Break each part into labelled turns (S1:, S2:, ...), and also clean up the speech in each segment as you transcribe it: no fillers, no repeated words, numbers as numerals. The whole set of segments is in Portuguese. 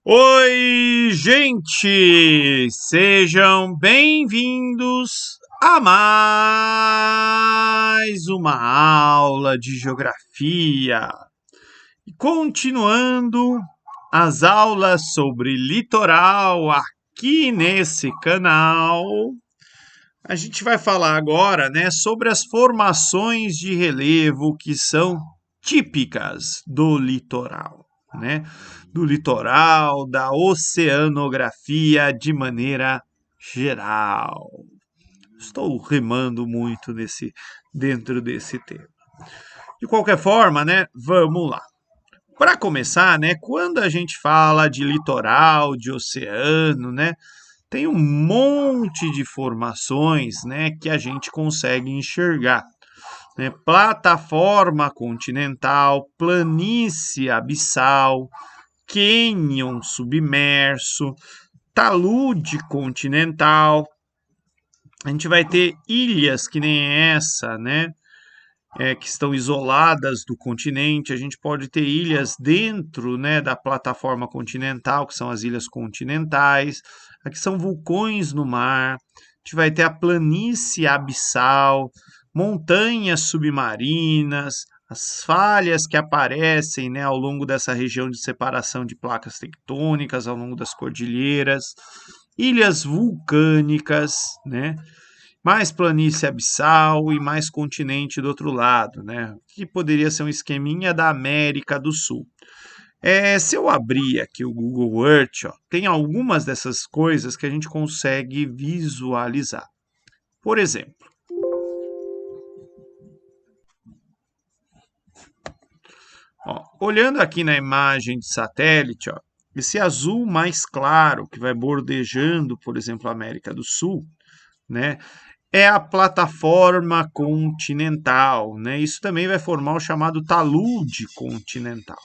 S1: Oi, gente! Sejam bem-vindos a mais uma aula de geografia. E continuando as aulas sobre litoral aqui nesse canal, a gente vai falar agora, né, sobre as formações de relevo que são típicas do litoral, né? Do litoral, da oceanografia de maneira geral. Estou remando muito dentro desse tema. De qualquer forma, né, vamos lá. Para começar, né, quando a gente fala de litoral, de oceano, né, tem um monte de formações, né, que a gente consegue enxergar, né? Plataforma continental, planície abissal, cânion submerso, talude continental. A gente vai ter ilhas que nem essa, né? Que estão isoladas do continente. A gente pode ter ilhas dentro, né, da plataforma continental, que são as ilhas continentais. Aqui são vulcões no mar. A gente vai ter a planície abissal, montanhas submarinas, as falhas que aparecem, né, ao longo dessa região de separação de placas tectônicas, ao longo das cordilheiras, ilhas vulcânicas, né? Mais planície abissal e mais continente do outro lado, né? Que poderia ser um esqueminha da América do Sul. Se eu abrir aqui o Google Earth, ó, tem algumas dessas coisas que a gente consegue visualizar. Por exemplo, ó, olhando aqui na imagem de satélite, ó, esse azul mais claro que vai bordejando, por exemplo, a América do Sul, né? É a plataforma continental, né? Isso também vai formar o chamado talude continental,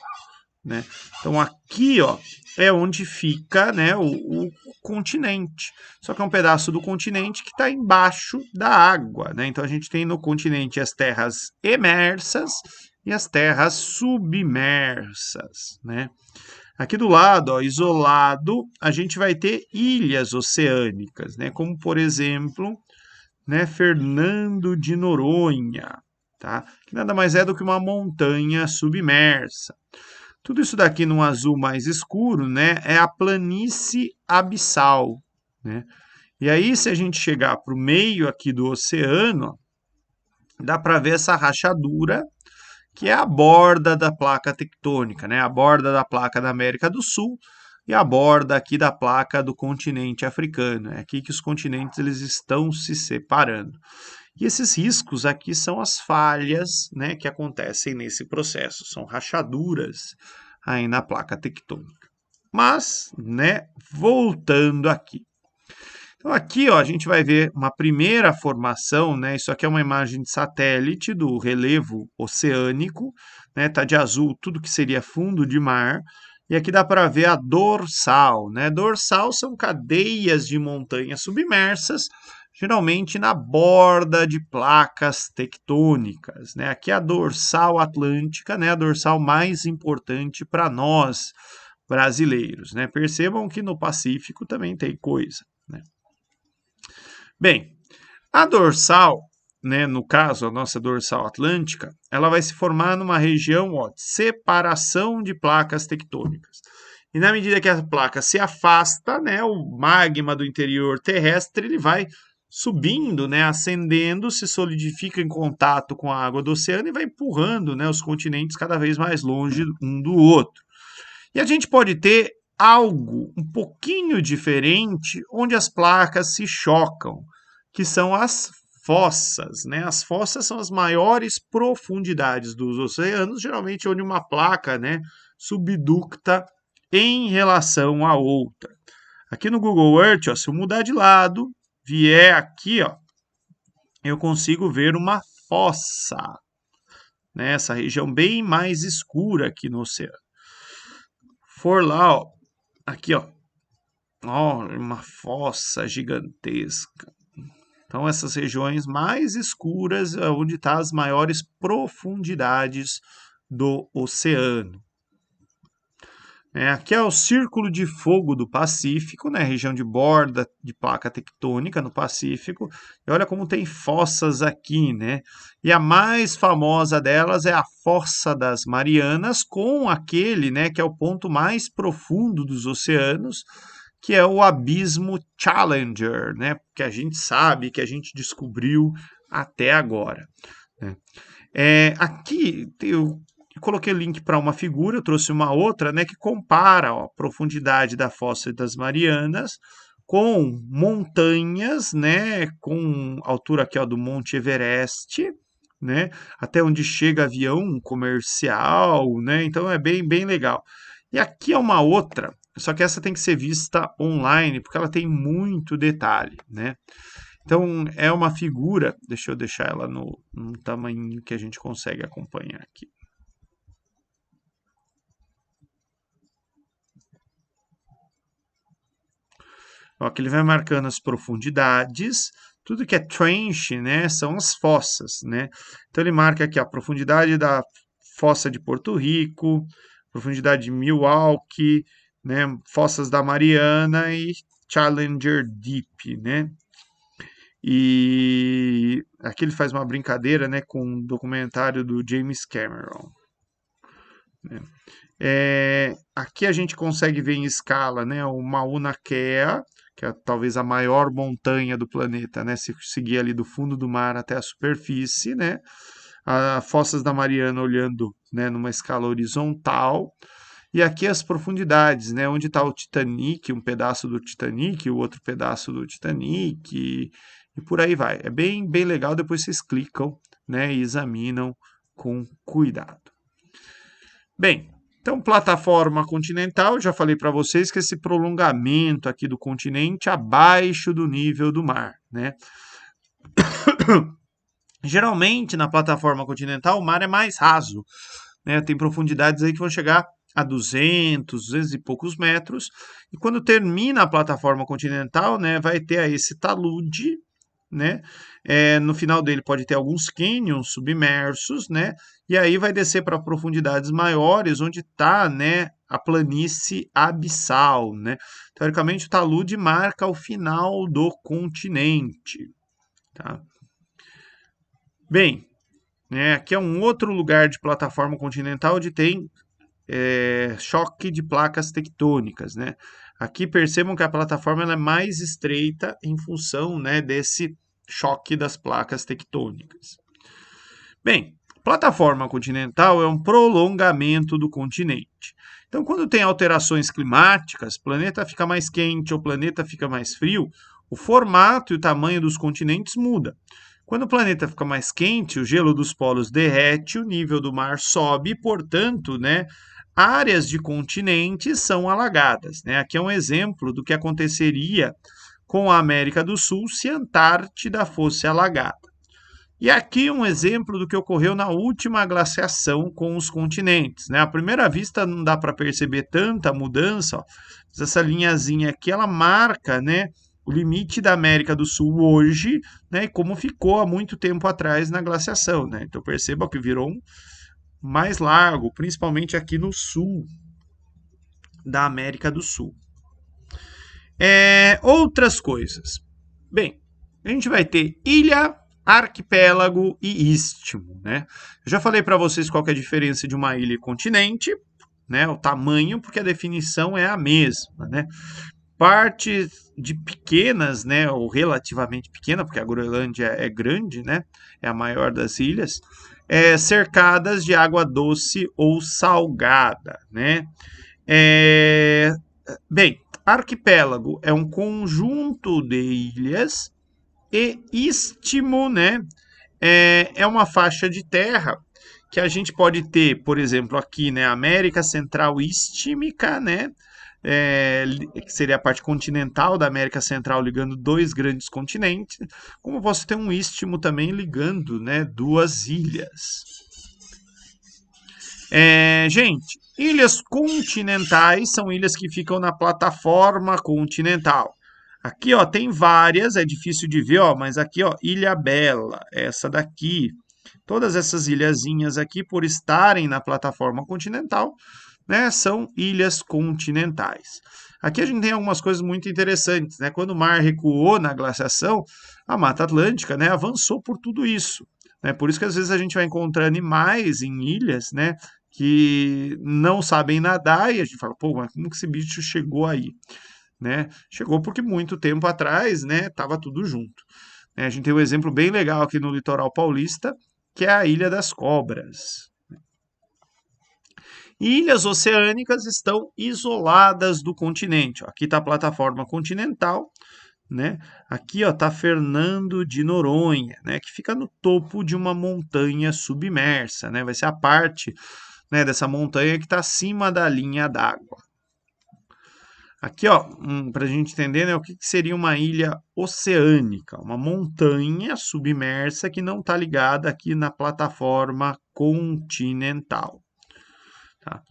S1: né? Então aqui, ó, é onde fica, né, o continente. Só que é um pedaço do continente que está embaixo da água, né? Então a gente tem no continente as terras emersas e as terras submersas, né? Aqui do lado, ó, isolado, a gente vai ter ilhas oceânicas, né? Como por exemplo, né, Fernando de Noronha, tá? Que nada mais é do que uma montanha submersa. Tudo isso daqui num azul mais escuro, né, é a planície abissal, né? E aí, se a gente chegar para o meio aqui do oceano, dá para ver essa rachadura, que é a borda da placa tectônica, né? A borda da placa da América do Sul e a borda aqui da placa do continente africano. É aqui que os continentes eles estão se separando. E esses riscos aqui são as falhas, né, que acontecem nesse processo, são rachaduras aí na placa tectônica. Mas, né, voltando aqui. Então aqui, ó, a gente vai ver uma primeira formação, né? Isso aqui é uma imagem de satélite do relevo oceânico, né? Tá de azul tudo que seria fundo de mar. E aqui dá para ver a dorsal, né? Dorsal são cadeias de montanhas submersas, geralmente na borda de placas tectônicas, né? Aqui é a dorsal atlântica, né? A dorsal mais importante para nós brasileiros, né? Percebam que no Pacífico também tem coisa, né? Bem, a dorsal, né, no caso, a nossa dorsal atlântica, ela vai se formar numa região ó, de separação de placas tectônicas. E na medida que a placa se afasta, né, o magma do interior terrestre ele vai subindo, né, ascendendo, se solidifica em contato com a água do oceano e vai empurrando, né, os continentes cada vez mais longe um do outro. E a gente pode ter algo um pouquinho diferente onde as placas se chocam, que são as fossas, né? As fossas são as maiores profundidades dos oceanos, geralmente onde uma placa, né, subducta em relação à outra. Aqui no Google Earth, ó, se eu mudar de lado, vier aqui, ó, eu consigo ver uma fossa, né? Essa região bem mais escura aqui no oceano. For lá, ó, aqui, ó, uma fossa gigantesca. Então, essas regiões mais escuras é onde estão as maiores profundidades do oceano. Aqui é o Círculo de Fogo do Pacífico, né? Região de borda de placa tectônica no Pacífico. E olha como tem fossas aqui, né? E a mais famosa delas é a Fossa das Marianas, com aquele, né, que é o ponto mais profundo dos oceanos, que é o Abismo Challenger, né? Que a gente sabe, que a gente descobriu até agora, né? Aqui eu coloquei o link para uma figura, eu trouxe uma outra, né, que compara ó, a profundidade da Fossa das Marianas com montanhas, né, com altura aqui ó, do Monte Everest, né, até onde chega avião comercial, né, então é bem legal. E aqui é uma outra, só que essa tem que ser vista online, porque ela tem muito detalhe, né. Então, é uma figura, deixa eu deixar ela no tamanho que a gente consegue acompanhar aqui. Ó, que ele vai marcando as profundidades, tudo que é trench, né, são as fossas, né? Então, ele marca aqui a profundidade da fossa de Porto Rico, profundidade de Milwaukee, né, fossas da Mariana e Challenger Deep, né? E aqui ele faz uma brincadeira, né, com um documentário do James Cameron, né? Aqui a gente consegue ver em escala, né, o Mauna Kea, que é talvez a maior montanha do planeta, né, se seguir ali do fundo do mar até a superfície, né, a Fossas da Mariana olhando, né, numa escala horizontal, e aqui as profundidades, né, onde está o Titanic, um pedaço do Titanic, o outro pedaço do Titanic, e por aí vai. É bem legal, depois vocês clicam, né, e examinam com cuidado. Bem, então, plataforma continental, já falei para vocês que esse prolongamento aqui do continente abaixo do nível do mar, né? Geralmente, na plataforma continental, o mar é mais raso, né? Tem profundidades aí que vão chegar a 200 e poucos metros. E quando termina a plataforma continental, né, vai ter aí esse talude, né? No final dele pode ter alguns cânions submersos, né? E aí vai descer para profundidades maiores, onde está, né, a planície abissal, né? Teoricamente, o talude marca o final do continente, tá? Bem, aqui é um outro lugar de plataforma continental onde tem choque de placas tectônicas, né? Aqui percebam que a plataforma ela é mais estreita em função, né, desse choque das placas tectônicas. Bem, plataforma continental é um prolongamento do continente. Então, quando tem alterações climáticas, o planeta fica mais quente ou o planeta fica mais frio, o formato e o tamanho dos continentes muda. Quando o planeta fica mais quente, o gelo dos polos derrete, o nível do mar sobe, e, portanto, né, áreas de continentes são alagadas, né? Aqui é um exemplo do que aconteceria com a América do Sul se a Antártida fosse alagada. E aqui um exemplo do que ocorreu na última glaciação com os continentes, né? À primeira vista não dá para perceber tanta mudança, ó, mas essa linhazinha aqui ela marca, né, o limite da América do Sul hoje, né, e como ficou há muito tempo atrás na glaciação, né? Então perceba que virou mais largo, principalmente aqui no sul da América do Sul. Outras coisas. Bem, a gente vai ter ilha, arquipélago e istmo, né? Eu já falei para vocês qual que é a diferença de uma ilha e continente, né? O tamanho, porque a definição é a mesma, né? Partes de pequenas, né, ou relativamente pequena, porque a Groenlândia é grande, né? É a maior das ilhas, cercadas de água doce ou salgada, né? Bem, arquipélago é um conjunto de ilhas e istmo, né, é uma faixa de terra que a gente pode ter, por exemplo, aqui, né, América Central Istmica, né, que seria a parte continental da América Central ligando dois grandes continentes, como posso ter um istmo também ligando, né, duas ilhas. Gente, ilhas continentais são ilhas que ficam na plataforma continental. Aqui, ó, tem várias, é difícil de ver, ó, mas aqui, ó, Ilha Bela, essa daqui. Todas essas ilhazinhas aqui, por estarem na plataforma continental, né, são ilhas continentais. Aqui a gente tem algumas coisas muito interessantes, né? Quando o mar recuou na glaciação, a Mata Atlântica, né, avançou por tudo isso, né? Por isso que às vezes a gente vai encontrar animais em ilhas, né, que não sabem nadar e a gente fala, pô, mas como que esse bicho chegou aí, né? Chegou porque muito tempo atrás, né, tava tudo junto. Né? A gente tem um exemplo bem legal aqui no litoral paulista, que é a Ilha das Cobras. Ilhas oceânicas estão isoladas do continente. Aqui está a plataforma continental, né? Aqui está Fernando de Noronha, né? Que fica no topo de uma montanha submersa, né? Vai ser a parte, né, dessa montanha que está acima da linha d'água. Aqui, ó, para a gente entender, né, o que seria uma ilha oceânica, uma montanha submersa que não está ligada aqui na plataforma continental. Tá?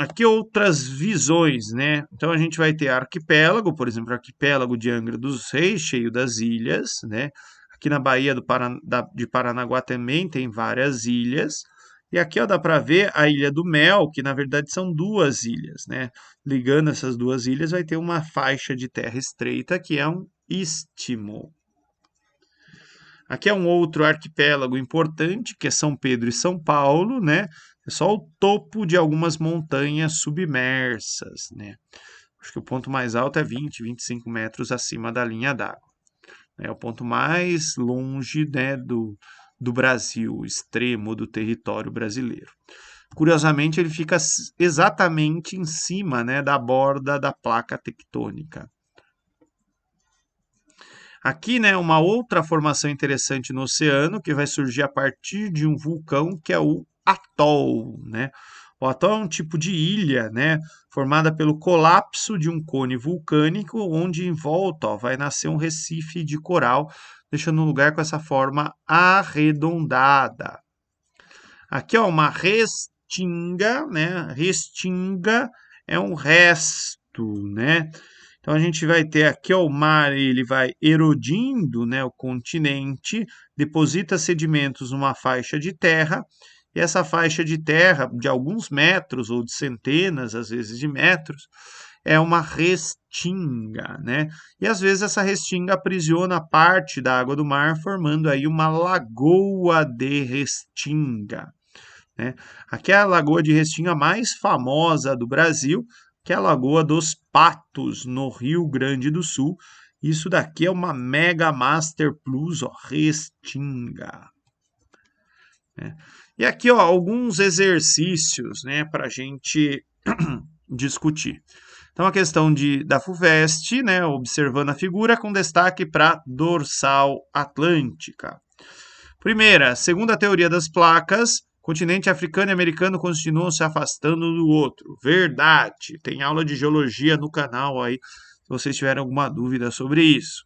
S1: Aqui outras visões, né? Então a gente vai ter arquipélago, por exemplo, arquipélago de Angra dos Reis, cheio das ilhas, né? Aqui na Baía de Paranaguá também tem várias ilhas. E aqui ó, dá para ver a Ilha do Mel, que na verdade são duas ilhas, né? Ligando essas duas ilhas vai ter uma faixa de terra estreita que é um istmo. Aqui é um outro arquipélago importante, que é São Pedro e São Paulo, né? É só o topo de algumas montanhas submersas, né? Acho que o ponto mais alto é 20, 25 metros acima da linha d'água. É o ponto mais longe, né, do Brasil, extremo do território brasileiro. Curiosamente, ele fica exatamente em cima, né, da borda da placa tectônica. Aqui, né, uma outra formação interessante no oceano que vai surgir a partir de um vulcão, que é o atol, né? O atol é um tipo de ilha, né, formada pelo colapso de um cone vulcânico, onde em volta, ó, vai nascer um recife de coral, deixando o lugar com essa forma arredondada. Aqui, ó, uma restinga, né? Restinga é um resto, né? Então a gente vai ter aqui ó, o mar, ele vai erodindo, né, o continente, deposita sedimentos numa faixa de terra, e essa faixa de terra, de alguns metros ou de centenas, às vezes de metros, é uma restinga, né? E às vezes essa restinga aprisiona parte da água do mar, formando aí uma lagoa de restinga. Né? Aqui é a lagoa de restinga mais famosa do Brasil, que é a Lagoa dos Patos, no Rio Grande do Sul. Isso daqui é uma Mega Master Plus, ó, restinga. Né? E aqui, ó, alguns exercícios, né, para a gente discutir. Então, a questão da FUVEST, né, observando a figura, com destaque para dorsal atlântica. Primeira, segundo a teoria das placas, continente africano e americano continuam se afastando do outro. Verdade. Tem aula de geologia no canal aí, se vocês tiverem alguma dúvida sobre isso.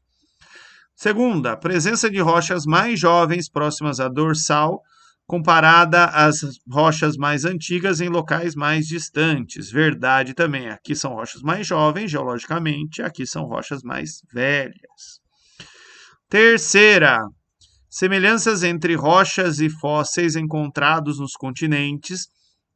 S1: Segunda, presença de rochas mais jovens próximas à dorsal, comparada às rochas mais antigas em locais mais distantes. Verdade também. Aqui são rochas mais jovens, geologicamente, aqui são rochas mais velhas. Terceira, semelhanças entre rochas e fósseis encontrados nos continentes,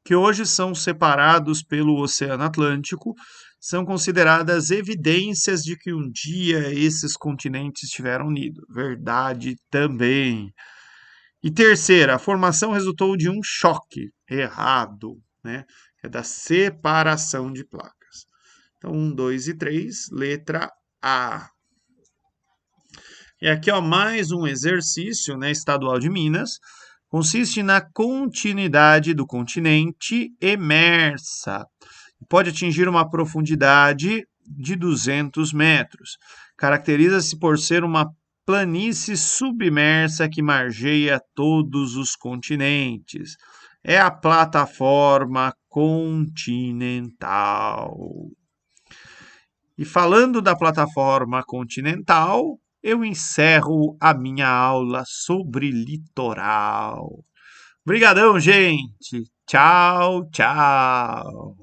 S1: que hoje são separados pelo Oceano Atlântico, são consideradas evidências de que um dia esses continentes estiveram unidos. Verdade também. E terceira, a formação resultou de um choque. Errado, né? É da separação de placas. Então, 1, 2 e 3, letra A. E aqui, ó, mais um exercício, né, estadual de Minas. Consiste na continuidade do continente emersa. Pode atingir uma profundidade de 200 metros. Caracteriza-se por ser uma planície submersa que margeia todos os continentes. É a plataforma continental. E falando da plataforma continental, eu encerro a minha aula sobre litoral. Obrigadão, gente. Tchau, tchau.